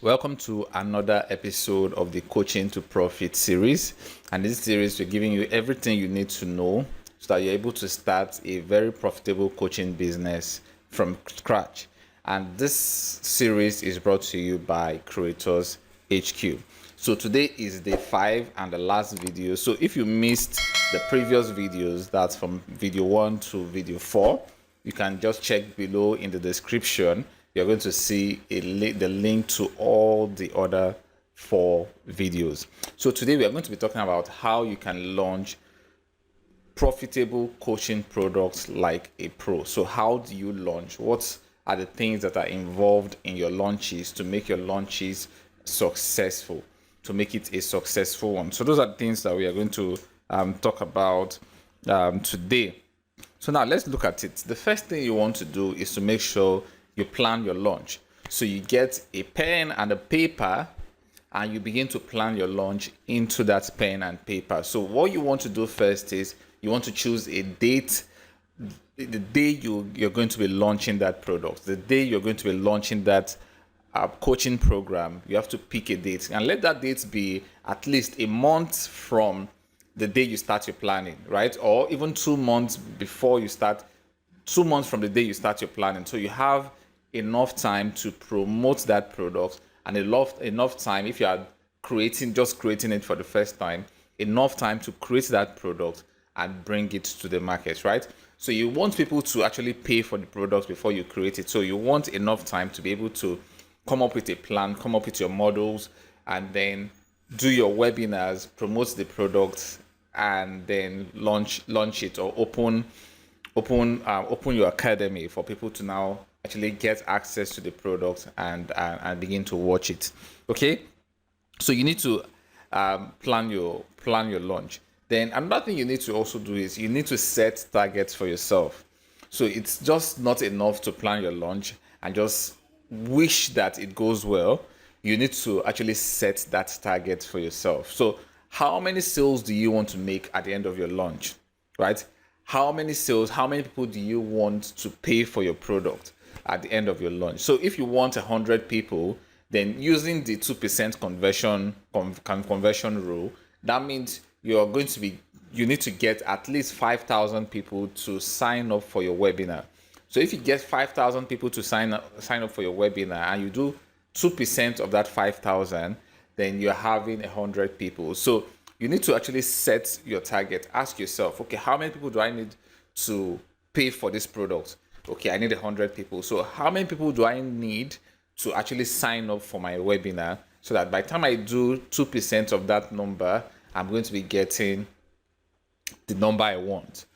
Welcome to another episode of the Coaching to Profit series. And this series, we're giving you everything you need to know so that you're able to start a very profitable coaching business from scratch. And this series is brought to you by Creators HQ. So today is day 5 and the last video. So if you missed the previous videos, that's from video 1 to video 4, you can just check below in the description. You're going to see the link to all the other 4 videos. So today we are going to be talking about how you can launch profitable coaching products like a pro. So how do you launch? What are the things that are involved in your launches to make your launches successful, to make it a successful one? So those are the things that we are going to talk about today. So now let's look at it. The first thing you want to do is to make sure you plan your launch. So you get a pen and a paper and you begin to plan your launch into that pen and paper. So what you want to do first is you want to choose a date, the day you're going to be launching that product, the day you're going to be launching that coaching program. You have to pick a date and let that date be at least a month from the day you start your planning, right? Or even 2 months before you start, 2 months from the day you start your planning. So you have enough time to promote that product and enough time, if you are creating it for the first time, enough time to create that product and bring it to the market, right? So you want people to actually pay for the product before you create it. So you want enough time to be able to come up with a plan, come up with your models, and then do your webinars, promote the product, and then launch it, or open your academy for people to now actually get access to the product and begin to watch it. Okay, so you need to plan your launch. Then another thing you need to also do is you need to set targets for yourself. So it's just not enough to plan your launch and just wish that it goes well. You need to actually set that target for yourself. So how many sales do you want to make at the end of your launch, right? How many sales, how many people do you want to pay for your product at the end of your launch? So if you want 100 people, then using the 2% conversion rule, that means you need to get at least 5,000 people to sign up for your webinar. So if you get 5,000 people to sign up for your webinar and you do 2% of that 5,000, then you're having 100 people. So you need to actually set your target. Ask yourself, okay, how many people do I need to pay for this product? Okay, I need 100 people. So how many people do I need to actually sign up for my webinar so that by the time I do 2% of that number, I'm going to be getting the number I want,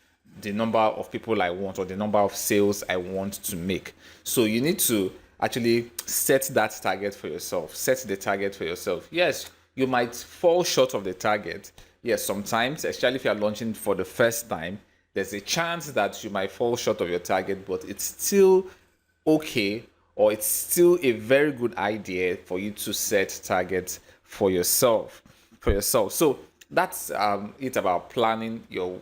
the number of people I want, or the number of sales I want to make. So you need to actually set that target for yourself. Set the target for yourself. Yes, you might fall short of the target. Yes, sometimes, especially if you're launching for the first time, there's a chance that you might fall short of your target, but it's still okay, or it's still a very good idea for you to set targets for yourself. So that's it about planning your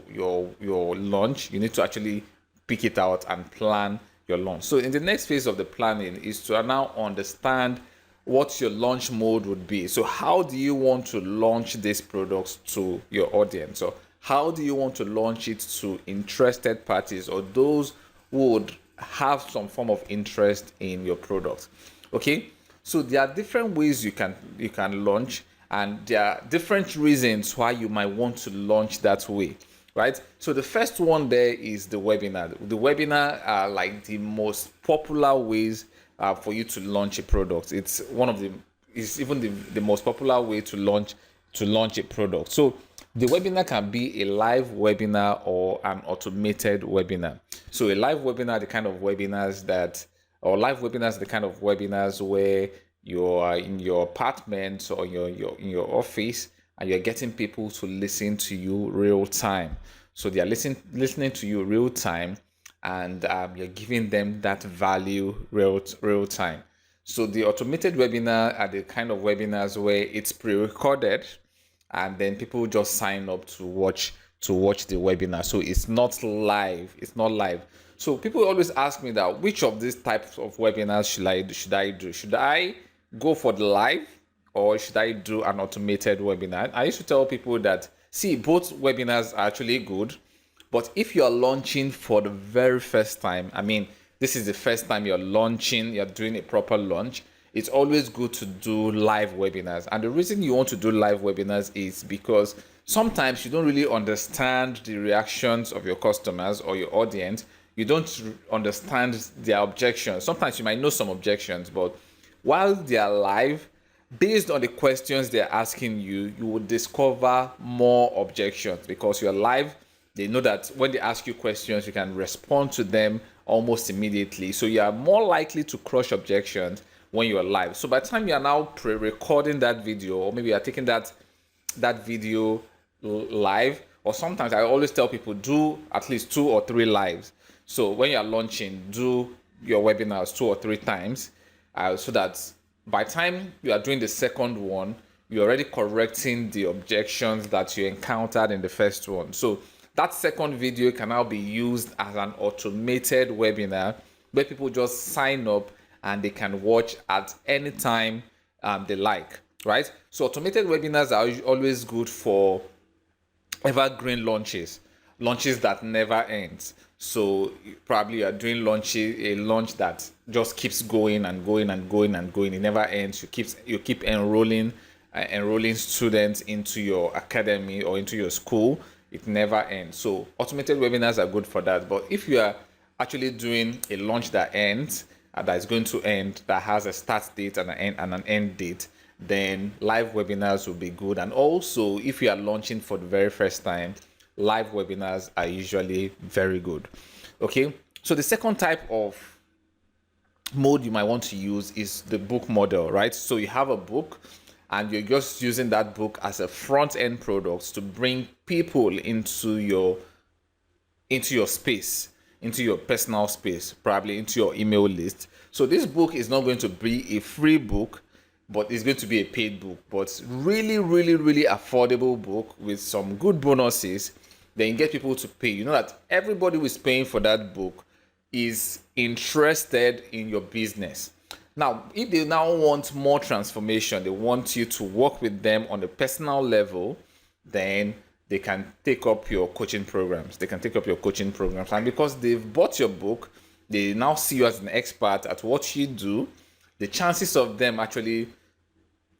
launch. You need to actually pick it out and plan your launch. So in the next phase of the planning is to now understand what your launch mode would be. So how do you want to launch these products to your audience? So how do you want to launch it to interested parties or those who would have some form of interest in your product? Okay, so there are different ways you can launch, and there are different reasons why you might want to launch that way, right? So the first one there is the webinar. The webinar are like the most popular ways for you to launch a product. It's even the most popular way to launch a product. So the webinar can be a live webinar or an automated webinar. So a live webinar, the kind of webinars where you are in your apartment or in your office and you're getting people to listen to you real time. So they are listening to you real time, and you're giving them that value real time. So the automated webinar are the kind of webinars where it's pre-recorded and then people just sign up to watch the webinar. So it's not live. So people always ask me that which of these types of webinars should I do? Should I go for the live, or should I do an automated webinar? I used to tell people that, see, both webinars are actually good, but if you're launching for the very first time, I mean, this is the first time you're launching, you're doing a proper launch, it's always good to do live webinars. And the reason you want to do live webinars is because sometimes you don't really understand the reactions of your customers or your audience. You don't understand their objections. Sometimes you might know some objections, but while they are live, based on the questions they're asking you, you will discover more objections because you're live. They know that when they ask you questions, you can respond to them almost immediately. So you are more likely to crush objections when you're live. So by the time you are now pre-recording that video, or maybe you are taking that video live, or sometimes I always tell people do at least 2 or 3 lives. So when you're launching, do your webinars 2 or 3 times, so that by the time you are doing the second one, you're already correcting the objections that you encountered in the first one. So that second video can now be used as an automated webinar where people just sign up and they can watch at any time they like, right? So automated webinars are always good for evergreen launches that never ends. So probably you are doing a launch that just keeps going and going and going and going. It never ends. You keep enrolling students into your academy or into your school. It never ends. So automated webinars are good for that. But if you are actually doing a launch that ends, that is going to end, that has a start date and an end date, then live webinars will be good. And also, if you are launching for the very first time, live webinars are usually very good. Okay, so the second type of mode you might want to use is the book model, right? So you have a book and you're just using that book as a front end product to bring people into your space, into your personal space, probably into your email list. So this book is not going to be a free book, but it's going to be a paid book, but really, really, really affordable book with some good bonuses. Then you get people to pay. You know that everybody who is paying for that book is interested in your business. Now, if they now want more transformation, they want you to work with them on a personal level, then they can take up your coaching programs. And because they've bought your book, they now see you as an expert at what you do. The chances of them actually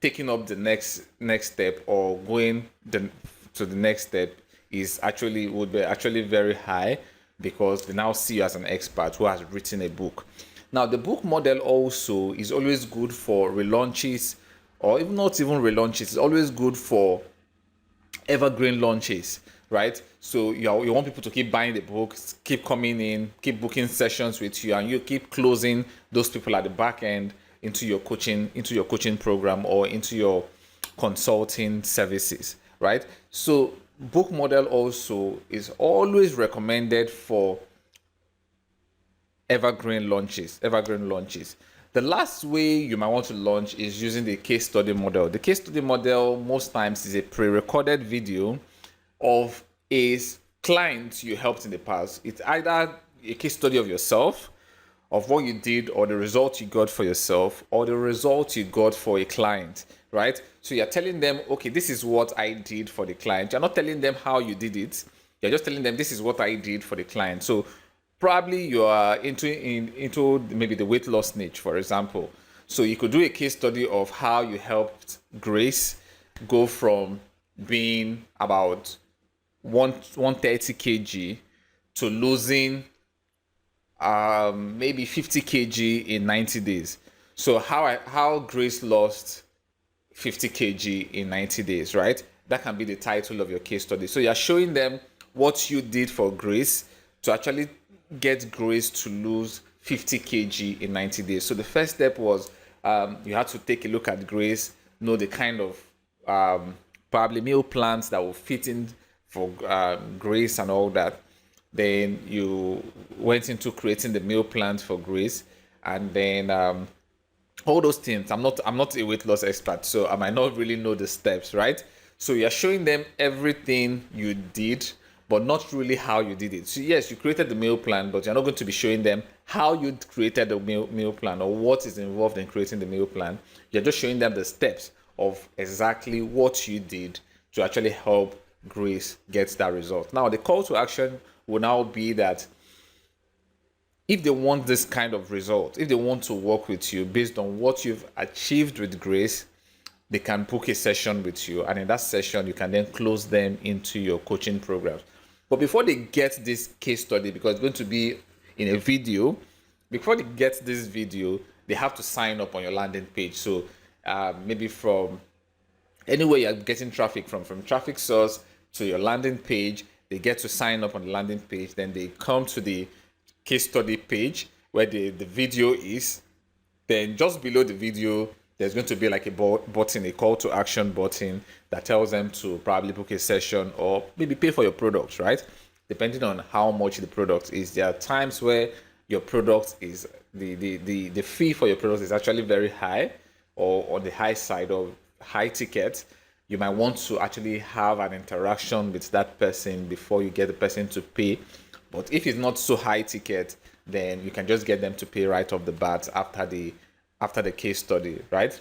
taking up the next step or going to the next step would be actually very high, because they now see you as an expert who has written a book. Now, the book model also is always good for relaunches, or even not even relaunches. It's always good for evergreen launches, right? So you want people to keep buying the books, keep coming in, keep booking sessions with you, and you keep closing those people at the back end into your coaching program or into your consulting services, right? So book model also is always recommended for evergreen launches. The last way you might want to launch is using the case study model. The case study model most times is a pre-recorded video of a client you helped in the past. It's either a case study of yourself, of what you did, or the result you got for yourself, or the result you got for a client, right? So you're telling them, okay, this is what I did for the client. You're not telling them how you did it. You're just telling them this is what I did for the client. So probably you are into maybe the weight loss niche, for example. So you could do a case study of how you helped Grace go from being about 130 kg to losing maybe 50 kg in 90 days. So how Grace lost 50 kg in 90 days, right? That can be the title of your case study. So you're showing them what you did for Grace to actually get Grace to lose 50 kg in 90 days. So the first step was you had to take a look at Grace, know the kind of probably meal plans that will fit in for Grace and all that. Then you went into creating the meal plans for Grace, and then all those things. I'm not a weight loss expert, so I might not really know the steps, right? So you're showing them everything you did, but not really how you did it. So yes, you created the meal plan, but you're not going to be showing them how you created the meal plan or what is involved in creating the meal plan. You're just showing them the steps of exactly what you did to actually help Grace get that result. Now, the call to action will now be that if they want this kind of result, if they want to work with you based on what you've achieved with Grace, they can book a session with you. And in that session, you can then close them into your coaching programs. But before they get this case study, because it's going to be in a video, before they get this video, they have to sign up on your landing page. So maybe from anywhere you're getting traffic from traffic source to your landing page, they get to sign up on the landing page. Then they come to the case study page where the video is. Then just below the video, there's going to be like a button, a call to action button that tells them to probably book a session or maybe pay for your products, right? Depending on how much the product is. There are times where your product is, the fee for your product is actually very high or on the high side of high ticket. You might want to actually have an interaction with that person before you get the person to pay. But if it's not so high ticket, then you can just get them to pay right off the bat after the case study, right?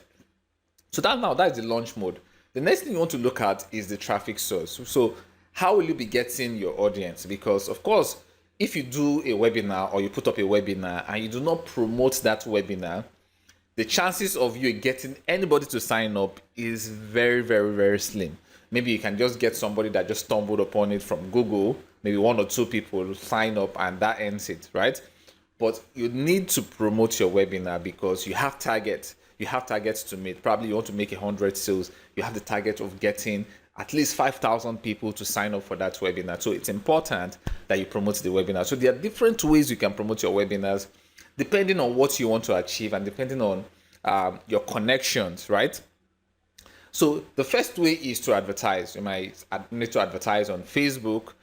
So that's the launch mode. The next thing you want to look at is the traffic source. So how will you be getting your audience? Because of course, if you do a webinar or you put up a webinar and you do not promote that webinar, the chances of you getting anybody to sign up is very, very, very slim. Maybe you can just get somebody that just stumbled upon it from Google, maybe 1 or 2 people sign up and that ends it, right? But you need to promote your webinar because you have targets. You have targets to meet. Probably you want to make 100 sales. You have the target of getting at least 5,000 people to sign up for that webinar. So it's important that you promote the webinar. So there are different ways you can promote your webinars depending on what you want to achieve and depending on your connections, right? So the first way is to advertise. You might need to advertise on Facebook,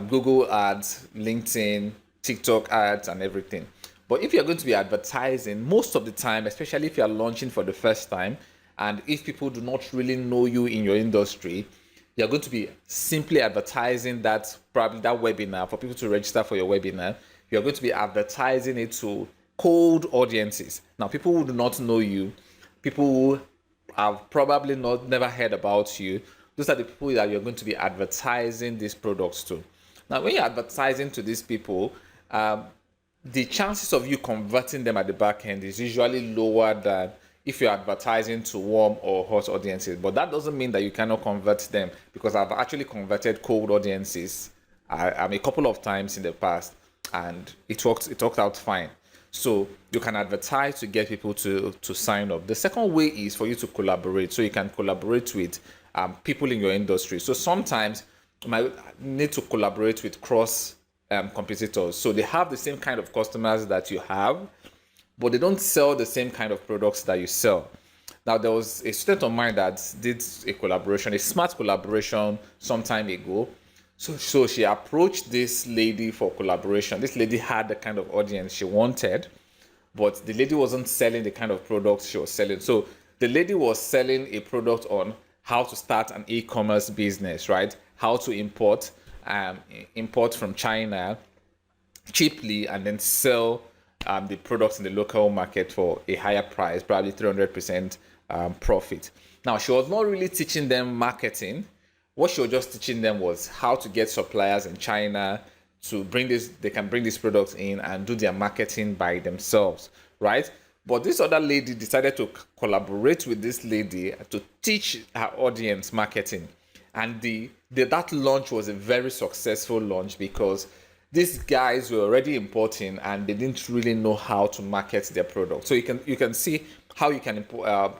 Google ads, LinkedIn, TikTok ads, and everything. But if you're going to be advertising, most of the time, especially if you're launching for the first time, and if people do not really know you in your industry, you're going to be simply advertising that webinar for people to register for your webinar. You're going to be advertising it to cold audiences. Now, people who do not know you, people who have probably never heard about you, those are the people that you're going to be advertising these products to. Now, when you're advertising to these people, the chances of you converting them at the back end is usually lower than if you're advertising to warm or hot audiences. But that doesn't mean that you cannot convert them, because I've actually converted cold audiences a couple of times in the past, and it worked out fine. So you can advertise to get people to sign up. The second way is for you to collaborate. So you can collaborate with people in your industry. So sometimes you might need to collaborate with cross competitors. So they have the same kind of customers that you have, but they don't sell the same kind of products that you sell. Now, there was a student of mine that did a smart collaboration some time ago. So she approached this lady for collaboration. This lady had the kind of audience she wanted, but the lady wasn't selling the kind of products she was selling. So the lady was selling a product on how to start an e-commerce business, right? How to import from China cheaply and then sell the products in the local market for a higher price, probably 300% profit. Now, she was not really teaching them marketing. What she was just teaching them was how to get suppliers in China to they can bring these products in and do their marketing by themselves, right? But this other lady decided to collaborate with this lady to teach her audience marketing. And that launch was a very successful launch because these guys were already importing and they didn't really know how to market their product. So you can see how you can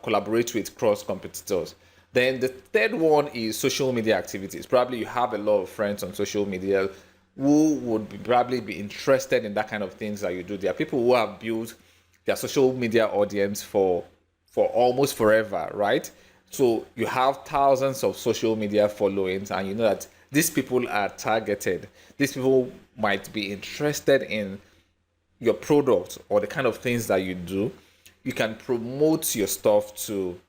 collaborate with cross competitors. Then the third one is social media activities. Probably you have a lot of friends on social media who would probably be interested in that kind of things that you do. There are people who have built their social media audience for almost forever, right? So you have thousands of social media followings, and you know that these people are targeted. These people might be interested in your product or the kind of things that you do. You can promote your stuff to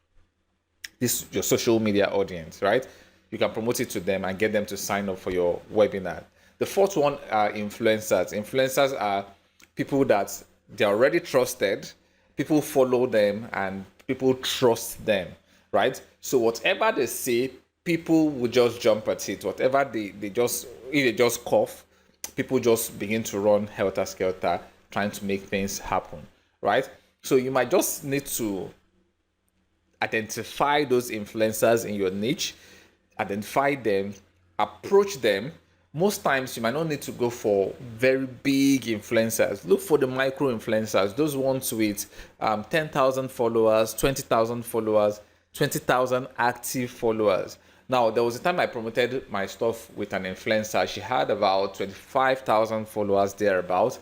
your social media audience, right? you can promote it to them and get them to sign up for your webinar. The fourth one are influencers. Influencers are people that they're already trusted, people follow them, and people trust them, right? So whatever they say, people will just jump at it. Whatever they just, if they just cough, people just begin to run helter skelter, trying to make things happen, right? So you might just need to identify those influencers in your niche, identify them, approach them. Most times you might not need to go for very big influencers. Look for the micro influencers, those ones with 10,000 followers, 20,000 followers, 20,000 active followers. Now, there was a time I promoted my stuff with an influencer. She had about 25,000 followers thereabout,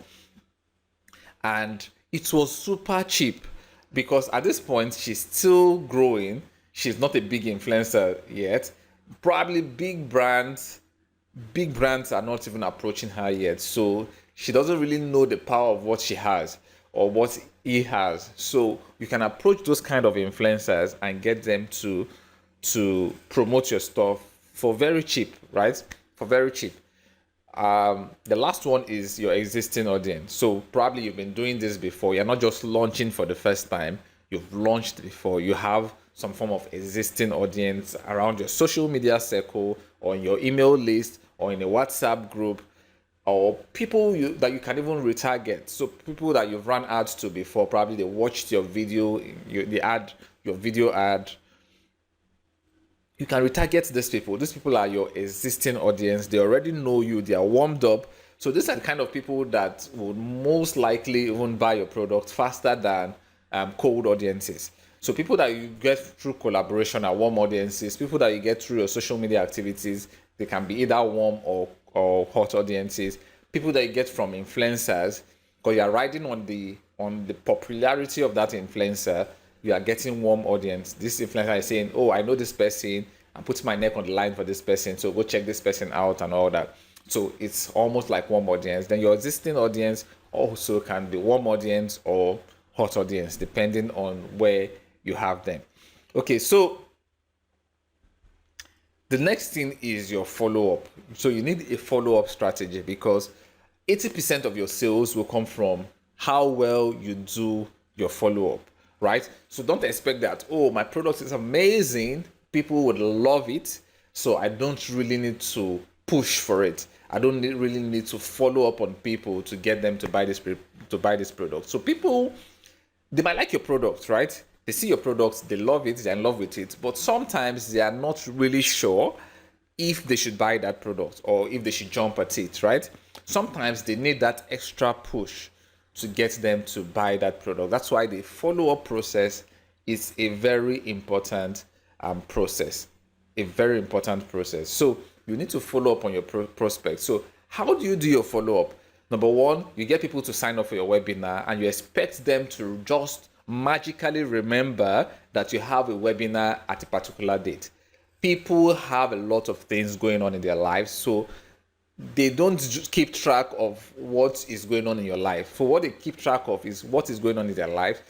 and it was super cheap because at this point she's still growing. She's not a big influencer yet. Probably big brands are not even approaching her yet, so she doesn't really know the power of what she has or what he has. So you can approach those kind of influencers and get them to promote your stuff for very cheap, right? For very cheap. The last one is your existing audience. So probably you've been doing this before. You're not just launching for the first time. You've launched before. You have some form of existing audience around your social media circle or in your email list or in a WhatsApp group, or people that you can even retarget. So people that you've run ads to before, probably they watched your video, your video ad. You can retarget these people. These people are your existing audience. They already know you. They are warmed up. So these are the kind of people that would most likely even buy your product faster than cold audiences. So people that you get through collaboration are warm audiences. People that you get through your social media activities, they can be either warm or hot audiences. People that you get from influencers, because you are riding on the popularity of that influencer, you are getting warm audience. This influencer is saying, oh, I know this person, I'm putting my neck on the line for this person, so go check this person out and all that. So it's almost like warm audience. Then your existing audience also can be warm audience or hot audience, depending on where you have them. Okay, so the next thing is your follow-up. So you need a follow-up strategy, because 80% of your sales will come from how well you do your follow-up, right? So don't expect that, oh, my product is amazing, people would love it, so I don't really need to push for it. I don't really need to follow up on people to get them to buy this product. So people, they might like your product, right? They see your products, they love it, they're in love with it, but sometimes they are not really sure if they should buy that product or if they should jump at it, right? Sometimes they need that extra push to get them to buy that product. That's why the follow-up process is a very important process. A very important process. So you need to follow up on your prospects. So how do you do your follow-up? Number one, you get people to sign up for your webinar and you expect them to just magically remember that you have a webinar at a particular date. People have a lot of things going on in their lives, so they don't just keep track of what is going on in your life. So what they keep track of is what is going on in their life.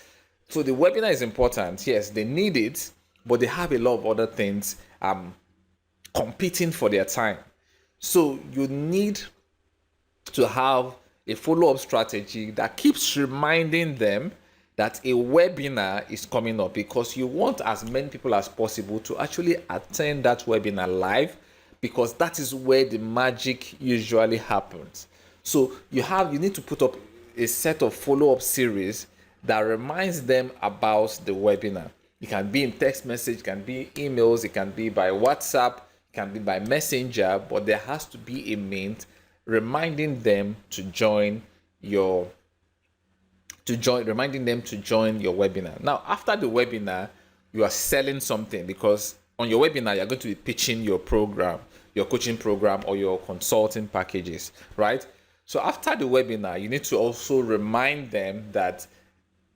So the webinar is important. Yes, they need it, but they have a lot of other things competing for their time. So you need to have a follow-up strategy that keeps reminding them that a webinar is coming up, because you want as many people as possible to actually attend that webinar live, because that is where the magic usually happens. So you need to put up a set of follow-up series that reminds them about the webinar. It can be in text message, it can be emails, it can be by WhatsApp, it can be by Messenger, but there has to be a means reminding them to join your webinar. Now, after the webinar, you are selling something, because on your webinar, you're going to be pitching your program, your coaching program, or your consulting packages, right? So after the webinar, you need to also remind them that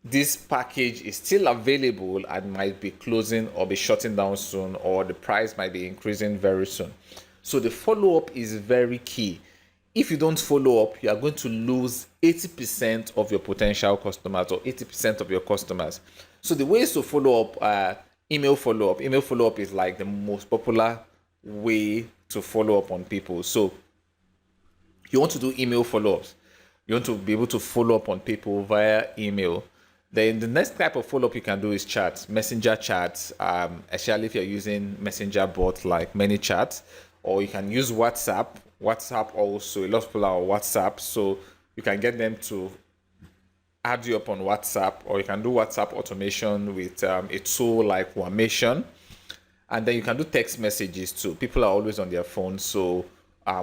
this package is still available and might be closing or be shutting down soon, or the price might be increasing very soon. So the follow-up is very key. If you don't follow up, you are going to lose 80% of your potential customers or 80% of your customers. So the ways to follow up, email follow-up. Email follow-up is like the most popular way to follow up on people. So you want to do email follow-ups. You want to be able to follow up on people via email. Then the next type of follow-up you can do is chat, messenger chats, especially if you're using messenger bots like ManyChat, or you can use WhatsApp. WhatsApp also, a lot of people are on WhatsApp, so you can get them to add you up on WhatsApp, or you can do WhatsApp automation with a tool like Wamation. And then you can do text messages too. People are always on their phones, so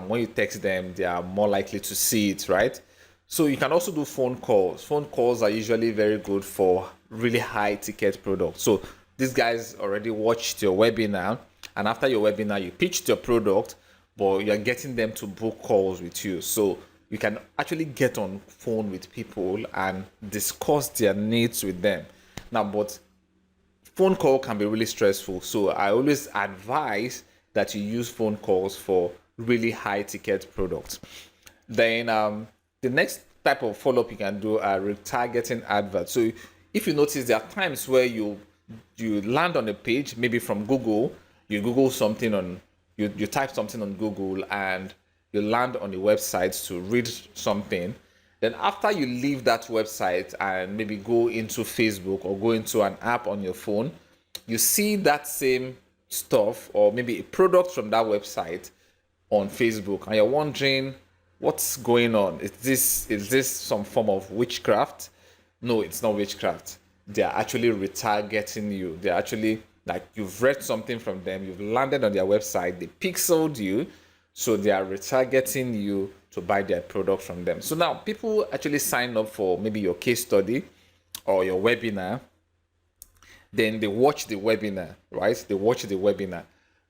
when you text them, they are more likely to see it, right? So you can also do phone calls. Phone calls are usually very good for really high ticket products. So these guys already watched your webinar, and after your webinar, you pitched your product, but you're getting them to book calls with you. So you can actually get on phone with people and discuss their needs with them. Now, but phone call can be really stressful. So I always advise that you use phone calls for really high ticket products. Then the next type of follow-up you can do are retargeting adverts. So if you notice, there are times where you land on a page, maybe from Google, you Google something on, you type something on Google and you land on a website to read something. Then after you leave that website and maybe go into Facebook or go into an app on your phone, you see that same stuff or maybe a product from that website on Facebook, and you're wondering what's going on. Is this some form of witchcraft? No, it's not witchcraft. They are actually retargeting you. They're actually, like, you've read something from them, you've landed on their website, they pixeled you, so they are retargeting you to buy their product from them. So now people actually sign up for maybe your case study or your webinar. Then they watch the webinar, right? They watch the webinar.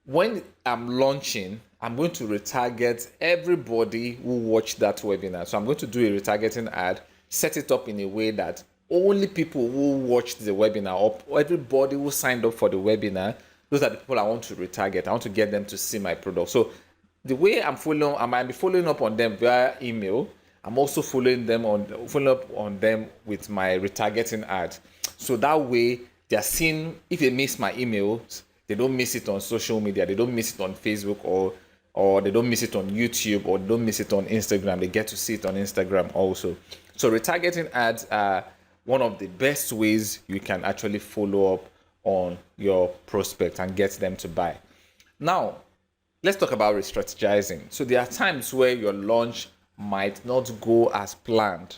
When I'm launching, I'm going to retarget everybody who watched that webinar. So I'm going to do a retargeting ad, set it up in a way that only people who watched the webinar, or everybody who signed up for the webinar, those are the people I want to retarget. I want to get them to see my product. So the way I might be following up on them via email. I'm also following up on them with my retargeting ad. So that way they're seeing, if they miss my emails, they don't miss it on social media, they don't miss it on Facebook, or they don't miss it on YouTube, or they don't miss it on Instagram. They get to see it on Instagram also. So retargeting ads are one of the best ways you can actually follow up on your prospect and get them to buy. Now, let's talk about restrategizing. So there are times where your launch might not go as planned,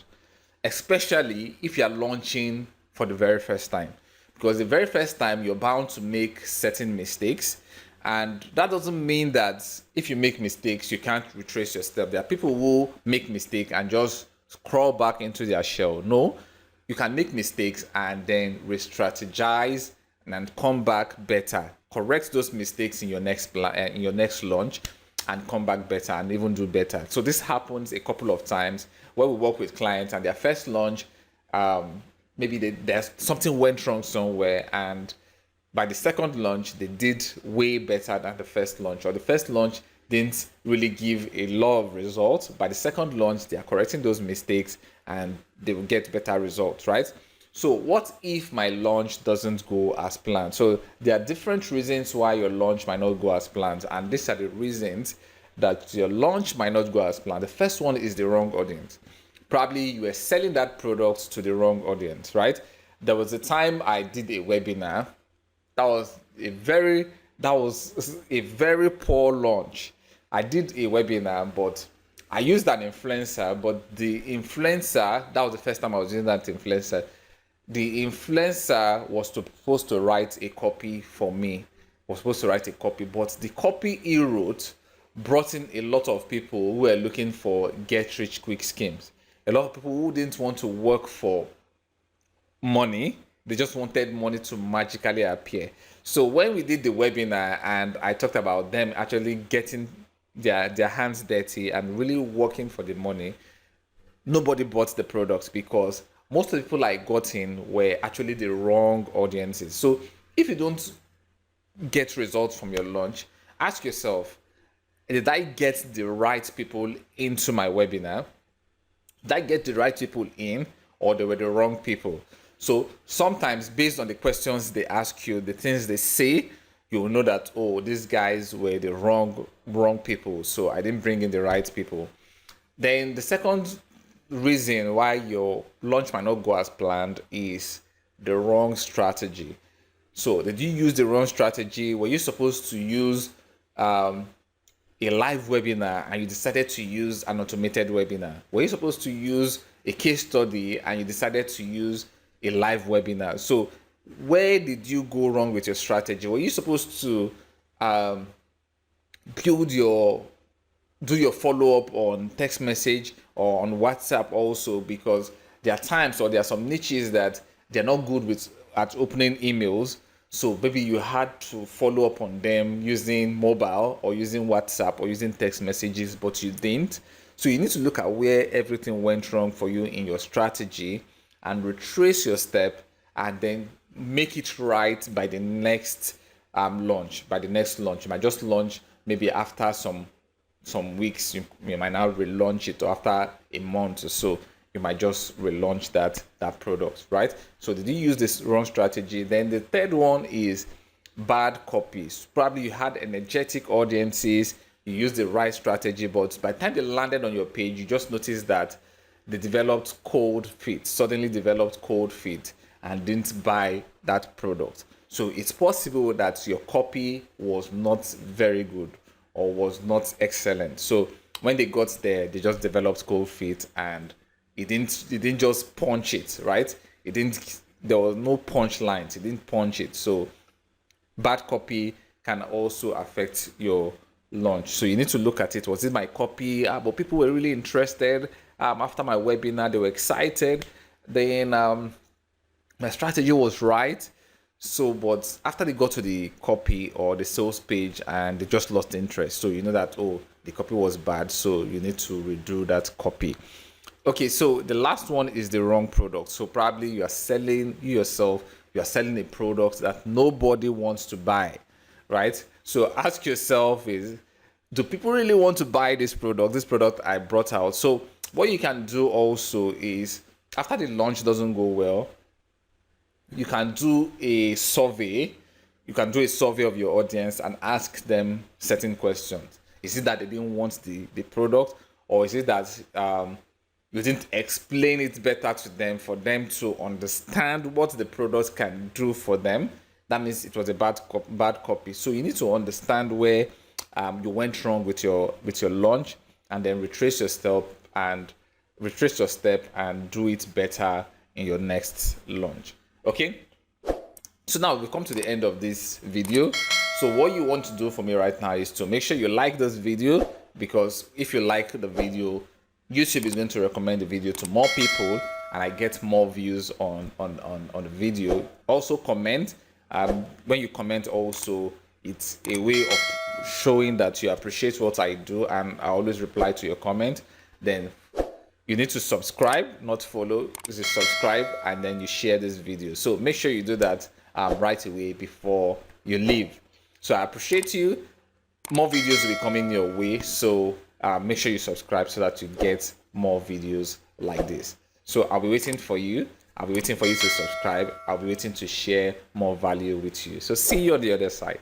especially if you're launching for the very first time. Because the very first time, you're bound to make certain mistakes. And that doesn't mean that if you make mistakes, you can't retrace your step. There are people who make mistakes and just crawl back into their shell. No, you can make mistakes and then re-strategize and come back better. Correct those mistakes in your next launch and come back better and even do better. So this happens a couple of times where we work with clients and their first launch, maybe there's something went wrong somewhere, and by the second launch they did way better than the first launch, or the first launch didn't really give a lot of results. By the second launch, they are correcting those mistakes and they will get better results, right? So what if my launch doesn't go as planned? So there are different reasons why your launch might not go as planned, and these are the reasons that your launch might not go as planned. The first one is the wrong audience. Probably you were selling that product to the wrong audience, right? There was a time I did a webinar. That was a very poor launch. I did a webinar, but I used an influencer, but the influencer, that was the first time I was using that influencer. The influencer was supposed to write a copy for me, but the copy he wrote brought in a lot of people who were looking for get-rich-quick schemes. A lot of people who didn't want to work for money, they just wanted money to magically appear. So when we did the webinar and I talked about them actually getting their hands dirty and really working for the money, nobody bought the products because most of the people I got in were actually the wrong audiences. So if you don't get results from your launch, ask yourself, did I get the right people into my webinar? Did I get the right people in, or they were the wrong people? So sometimes based on the questions they ask you, the things they say, you will know that, oh, these guys were the wrong people, so I didn't bring in the right people. Then the second reason why your launch might not go as planned is the wrong strategy. So did you use the wrong strategy? Were you supposed to use a live webinar and you decided to use an automated webinar? Were you supposed to use a case study and you decided to use a live webinar? So where did you go wrong with your strategy? Were you supposed to do your follow-up on text message or on WhatsApp also? Because there are times, or there are some niches that they're not good with at opening emails. So maybe you had to follow up on them using mobile or using WhatsApp or using text messages, but you didn't. So you need to look at where everything went wrong for you in your strategy and retrace your step, and then make it right by the next launch. By the next launch, you might just launch maybe after some weeks. You might now relaunch it, or after a month or so, you might just relaunch that product, right? So did you use this wrong strategy? Then the third one is bad copies. Probably you had energetic audiences, you used the right strategy, but by the time they landed on your page, you just noticed that they developed cold feet, suddenly developed cold feet, and didn't buy that product. So it's possible that your copy was not very good or was not excellent. So when they got there, they just developed cold feet, and it didn't just punch it, right? There was no punch lines. It didn't punch it. So bad copy can also affect your launch. So you need to look at it. Was it my copy? But people were really interested. After my webinar, they were excited. Then my strategy was right. So, but after they got to the copy or the sales page, and they just lost interest. So you know that, oh, the copy was bad. So you need to redo that copy. Okay, so the last one is the wrong product. So probably you are selling a product that nobody wants to buy, right? So ask yourself do people really want to buy this product I brought out? So what you can do also is, after the launch doesn't go well, you can do a survey. You can do a survey of your audience and ask them certain questions. Is it that they didn't want the product, or is it that you didn't explain it better to them for them to understand what the product can do for them? That means it was a bad copy. So you need to understand where you went wrong with your launch, and then retrace your step and do it better in your next launch. Okay, so now we've come to the end of this video. So what you want to do for me right now is to make sure you like this video, because if you like the video, YouTube is going to recommend the video to more people, and I get more views on the video. Also comment. When you comment also, it's a way of showing that you appreciate what I do, and I always reply to your comment. Then you need to subscribe, not follow. This is subscribe, and then you share this video. So make sure you do that right away before you leave. So I appreciate you. More videos will be coming your way. So make sure you subscribe so that you get more videos like this. So I'll be waiting for you. I'll be waiting for you to subscribe. I'll be waiting to share more value with you. So see you on the other side.